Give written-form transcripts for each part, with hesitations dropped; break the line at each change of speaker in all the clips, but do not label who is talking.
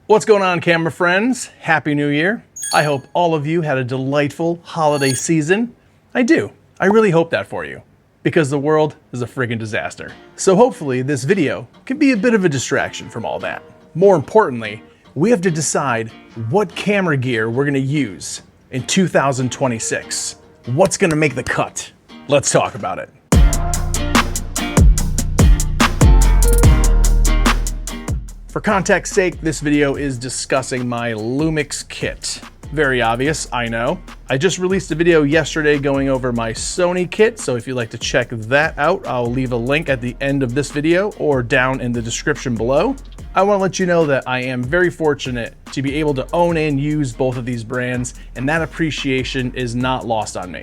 What's going on, camera friends? Happy New Year. I hope all of you had a delightful holiday season. I do. I really hope that for you, because the world is a friggin' disaster. So hopefully this video can be a bit of a distraction from all that. More importantly, we have to decide what camera gear we're gonna use in 2026. What's gonna make the cut? Let's talk about it. For context's sake, this video is discussing my Lumix kit. Very obvious, I know. I just released a video yesterday going over my Sony Kit, so if you'd like to check that out, I'll leave a link at the end of this video or down in the description below. I want to let you know that I am very fortunate to be able to own and use both of these brands, and that appreciation is not lost on me.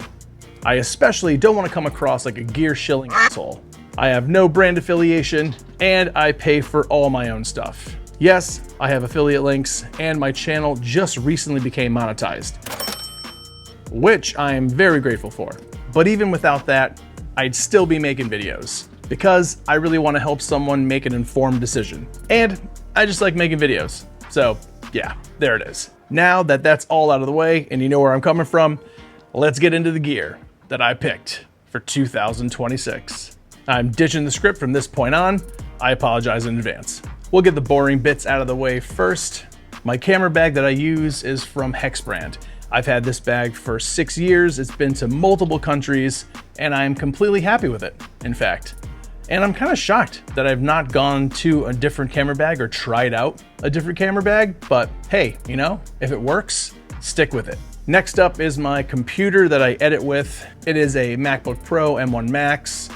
I especially don't want to come across like a gear shilling asshole. I have no brand affiliation, and I pay for all my own stuff. Yes, I have affiliate links, and my channel just recently became monetized, which I am very grateful for. But even without that, I'd still be making videos because I really want to help someone make an informed decision. And I just like making videos. So yeah, there it is. Now that that's all out of the way and you know where I'm coming from, let's get into the gear that I picked for 2026. I'm ditching the script from this point on. I apologize in advance. We'll get the boring bits out of the way first. My camera bag that I use is from Hex brand. I've had this bag for 6 years. It's been to multiple countries, and I'm completely happy with it, in fact. And I'm kind of shocked that I've not gone to a different camera bag or tried out a different camera bag, but hey, you know, if it works, stick with it. Next up is my computer that I edit with. It is a MacBook Pro M1 Max.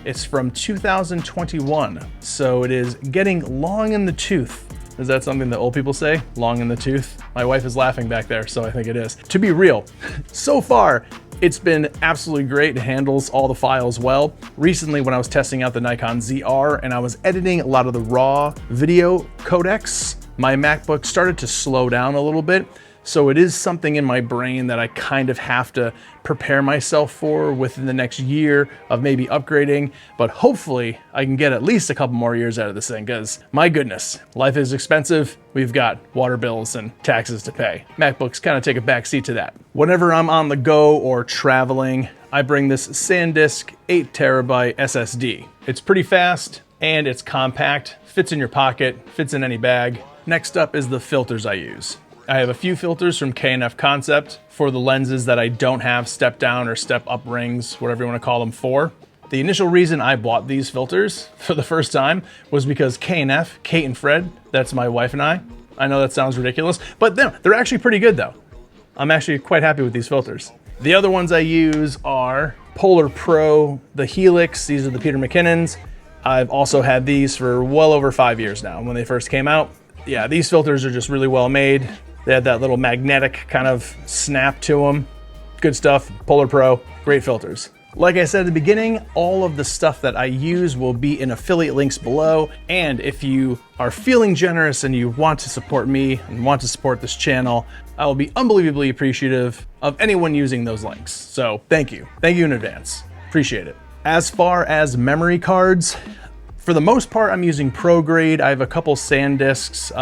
It's from 2021, so it is getting long in the tooth. Is that something that old people say? Long in the tooth? My wife is laughing back there, so I think it is. To be real, so far, it's been absolutely great. It handles all the files well. Recently, when I was testing out the Nikon ZR and I was editing a lot of the raw video codecs, my MacBook started to slow down a little bit. So it is something in my brain that I kind of have to prepare myself for within the next year of maybe upgrading, but hopefully I can get at least a couple more years out of this thing, because my goodness, life is expensive. We've got water bills and taxes to pay. MacBooks kind of take a backseat to that. Whenever I'm on the go or traveling, I bring this SanDisk 8TB SSD. It's pretty fast and it's compact, fits in your pocket, fits in any bag. Next up is the filters I use. I have a few filters from K&F Concept for the lenses that I don't have step down or step up rings, whatever you want to call them for. The initial reason I bought these filters for the first time was because K&F, Kate and Fred, that's my wife and I know that sounds ridiculous, but they're actually pretty good though. I'm actually quite happy with these filters. The other ones I use are Polar Pro, the Helix, these are the Peter McKinnons. I've also had these for well over 5 years now when they first came out. Yeah, these filters are just really well made. They had that little magnetic kind of snap to them. Good stuff, Polar Pro, great filters. Like I said at the beginning, all of the stuff that I use will be in affiliate links below. And if you are feeling generous and you want to support me and want to support this channel, I will be unbelievably appreciative of anyone using those links. So thank you. Thank you in advance. Appreciate it. As far as memory cards, for the most part, I'm using Pro Grade. I have a couple SanDisks.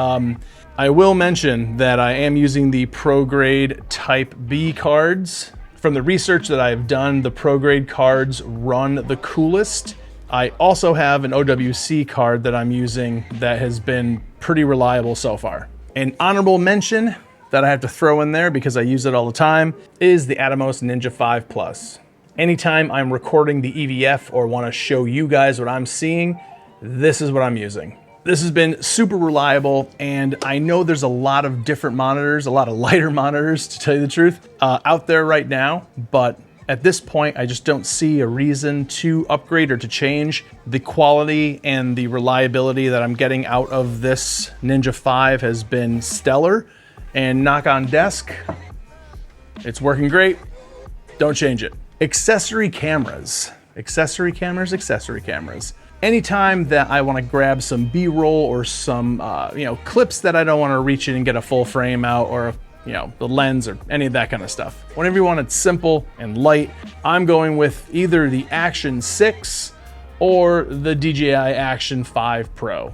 I will mention that I am using the Pro Grade Type B cards. From the research that I've done, the Pro Grade cards run the coolest. I also have an OWC card that I'm using that has been pretty reliable so far. An honorable mention that I have to throw in there because I use it all the time is the Atomos Ninja 5 Plus. Anytime I'm recording the EVF or want to show you guys what I'm seeing, this is what I'm using. This has been super reliable, and I know there's a lot of different monitors, a lot of lighter monitors, to tell you the truth, out there right now, but at this point, I just don't see a reason to upgrade or to change. The quality and the reliability that I'm getting out of this Ninja 5 has been stellar, and knock on desk, it's working great. Don't change it. Accessory cameras. Accessory cameras. Anytime that I want to grab some B-roll or some clips that I don't want to reach in and get a full frame out, or the lens or any of that kind of stuff. Whenever you want it simple and light, I'm going with either the Action 6 or the DJI Action 5 Pro.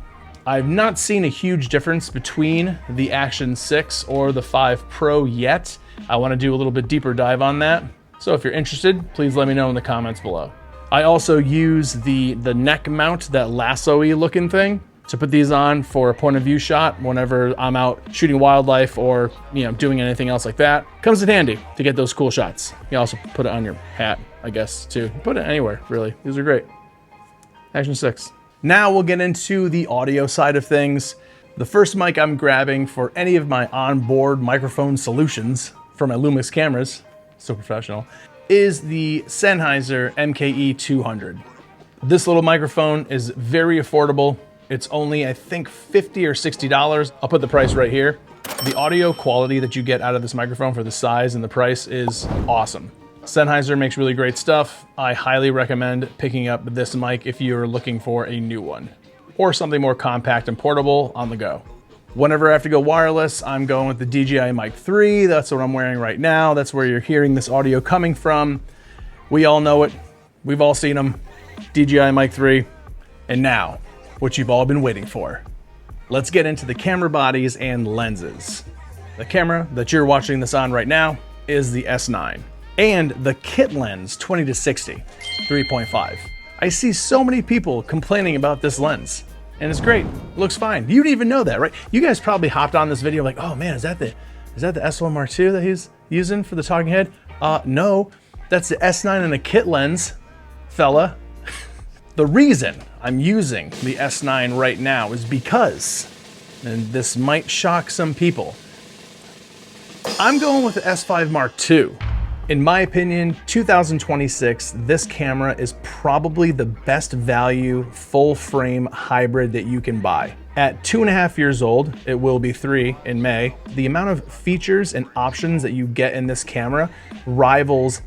I've not seen a huge difference between the Action 6 or the 5 Pro yet. I want to do a little bit deeper dive on that. So if you're interested, please let me know in the comments below. I also use the neck mount, that lasso-y looking thing, to put these on for a point of view shot whenever I'm out shooting wildlife or doing anything else like that. Comes in handy to get those cool shots. You also put it on your hat, I guess, too. Put it anywhere, really. These are great. Action 6. Now we'll get into the audio side of things. The first mic I'm grabbing for any of my onboard microphone solutions for my Lumix cameras, so professional, is the Sennheiser MKE 200. This little microphone is very affordable. It's only, I think, $50 or $60. I'll put the price right here. The audio quality that you get out of this microphone for the size and the price is awesome. Sennheiser makes really great stuff. I highly recommend picking up this mic if you're looking for a new one or something more compact and portable on the go. Whenever I have to go wireless, I'm going with the DJI Mic 3. That's what I'm wearing right now. That's where you're hearing this audio coming from. We all know it. We've all seen them. DJI Mic 3. And now, what you've all been waiting for. Let's get into the camera bodies and lenses. The camera that you're watching this on right now is the S9. And the kit lens 20-60, 3.5. I see so many people complaining about this lens, and it's great. It looks fine. You didn't even know that, right? You guys probably hopped on this video like, oh man, is that the S1 Mark II that he's using for the talking head? No, that's the S9 and a kit lens, fella. The reason I'm using the S9 right now is because, and this might shock some people, I'm going with the S5 Mark II. In my opinion, 2026, this camera is probably the best value full frame hybrid that you can buy. At 2.5 years old, it will be 3 in May, the amount of features and options that you get in this camera rivals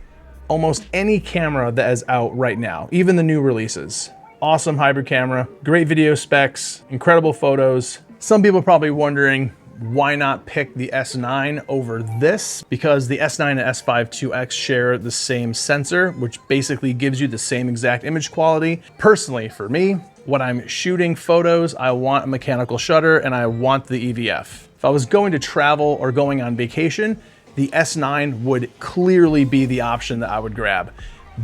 almost any camera that is out right now, even the new releases. Awesome hybrid camera, great video specs, incredible photos. Some people are probably wondering, why not pick the S9 over this? Because the S9 and S5 IIX share the same sensor, which basically gives you the same exact image quality. Personally, for me, when I'm shooting photos, I want a mechanical shutter and I want the EVF. If I was going to travel or going on vacation, the S9 would clearly be the option that I would grab.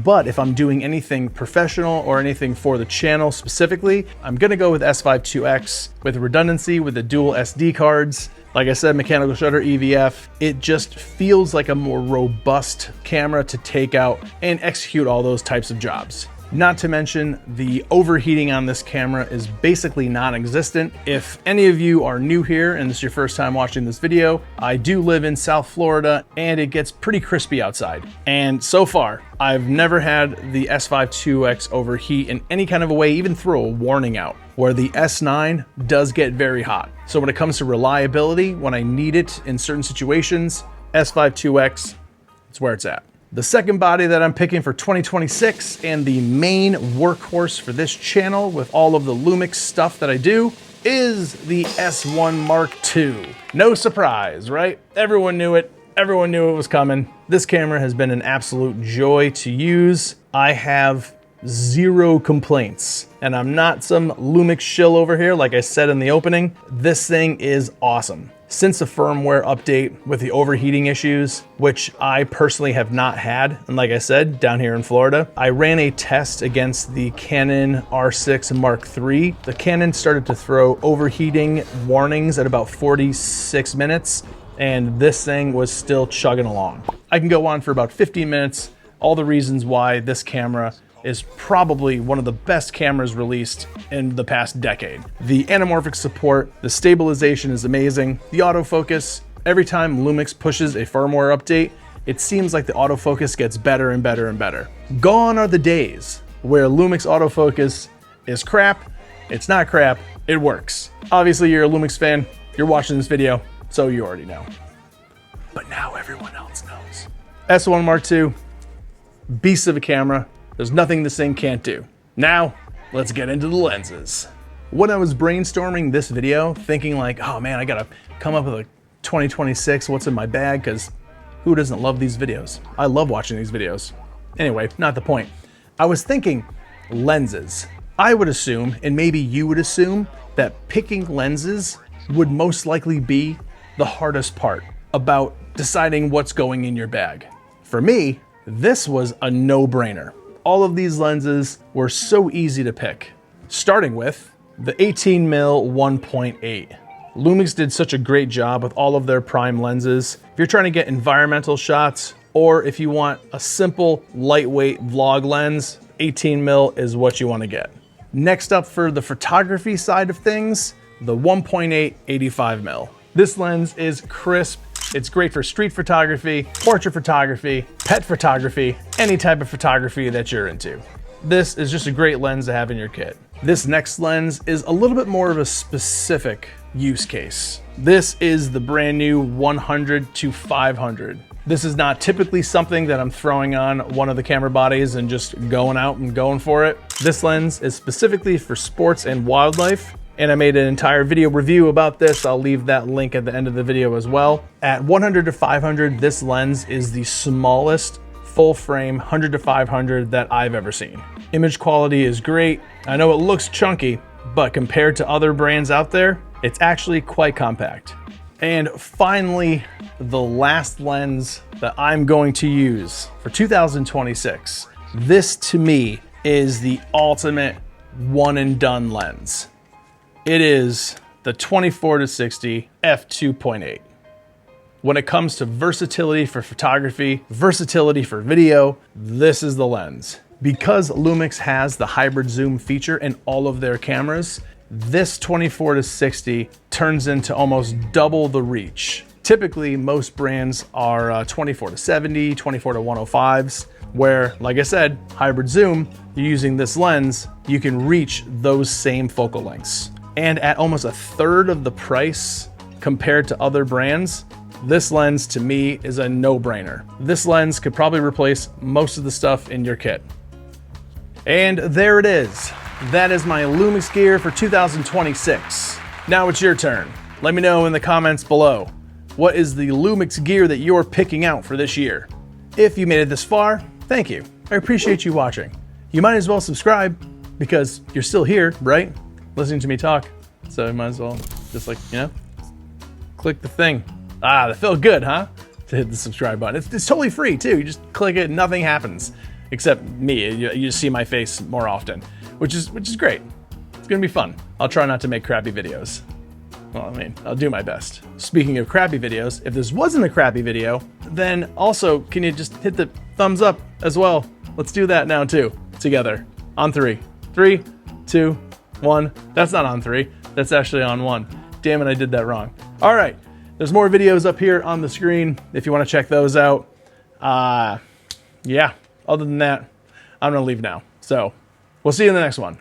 But if I'm doing anything professional or anything for the channel specifically, I'm gonna go with S5 IIX with redundancy with the dual SD cards. Like I said, mechanical shutter, EVF. It just feels like a more robust camera to take out and execute all those types of jobs. Not to mention, the overheating on this camera is basically non-existent. If any of you are new here and this is your first time watching this video, I do live in South Florida and it gets pretty crispy outside. And so far, I've never had the S5 IIX overheat in any kind of a way, even throw a warning out, where the S9 does get very hot. So when it comes to reliability, when I need it in certain situations, S5 IIX, it's where it's at. The second body that I'm picking for 2026 and the main workhorse for this channel with all of the Lumix stuff that I do is the S1 Mark II. No surprise, right? Everyone knew it. Everyone knew it was coming. This camera has been an absolute joy to use. I have zero complaints, and I'm not some Lumix shill over here. Like I said in the opening, this thing is awesome. Since the firmware update with the overheating issues, which I personally have not had, and like I said, down here in Florida, I ran a test against the Canon R6 Mark III. The Canon started to throw overheating warnings at about 46 minutes, and this thing was still chugging along. I can go on for about 15 minutes, all the reasons why this camera is probably one of the best cameras released in the past decade. The anamorphic support, the stabilization is amazing. The autofocus, every time Lumix pushes a firmware update, it seems like the autofocus gets better and better and better. Gone are the days where Lumix autofocus is crap, it's not crap, it works. Obviously you're a Lumix fan, you're watching this video, so you already know. But now everyone else knows. S1 Mark II, beast of a camera. There's nothing this thing can't do. Now, let's get into the lenses. When I was brainstorming this video, thinking like, oh man, I gotta come up with a 2026, what's in my bag, because who doesn't love these videos? I love watching these videos. Anyway, not the point. I was thinking lenses. I would assume, and maybe you would assume, that picking lenses would most likely be the hardest part about deciding what's going in your bag. For me, this was a no-brainer. All of these lenses were so easy to pick, starting with the 18mm 1.8. Lumix did such a great job with all of their prime lenses. If you're trying to get environmental shots, or if you want a simple, lightweight vlog lens, 18mm is what you want to get. Next up for the photography side of things, the 1.8 85mm. This lens is crisp. It's great for street photography, portrait photography, pet photography, any type of photography that you're into. This is just a great lens to have in your kit. This next lens is a little bit more of a specific use case. This is the brand new 100 to 500. This is not typically something that I'm throwing on one of the camera bodies and just going out and going for it. This lens is specifically for sports and wildlife, and I made an entire video review about this. I'll leave that link at the end of the video as well. At 100 to 500, this lens is the smallest full frame 100 to 500 that I've ever seen. Image quality is great. I know it looks chunky, but compared to other brands out there, it's actually quite compact. And finally, the last lens that I'm going to use for 2026. This to me is the ultimate one and done lens. It is the 24 to 60 f2.8. When it comes to versatility for photography, versatility for video, this is the lens. Because Lumix has the hybrid zoom feature in all of their cameras, this 24 to 60 turns into almost double the reach. Typically, most brands are 24 to 70, 24 to 105s, where, like I said, hybrid zoom, you're using this lens, you can reach those same focal lengths. And at almost a third of the price compared to other brands, this lens to me is a no-brainer. This lens could probably replace most of the stuff in your kit. And there it is. That is my Lumix gear for 2026. Now it's your turn. Let me know in the comments below. What is the Lumix gear that you're picking out for this year? If you made it this far, thank you. I appreciate you watching. You might as well subscribe because you're still here, right? Listening to me talk. So you might as well just click the thing. Ah, that felt good, huh? To hit the subscribe button. It's totally free too. You just click it, nothing happens. Except me, you just see my face more often, which is great. It's gonna be fun. I'll try not to make crappy videos. Well, I mean, I'll do my best. Speaking of crappy videos, if this wasn't a crappy video, then also, can you just hit the thumbs up as well? Let's do that now too, together. On 3. 3, 2, 1. That's not on 3, that's actually on 1. Damn it, I did that wrong. All right, there's more videos up here on the screen if you wanna check those out. Yeah, other than that, I'm gonna leave now. So, we'll see you in the next one.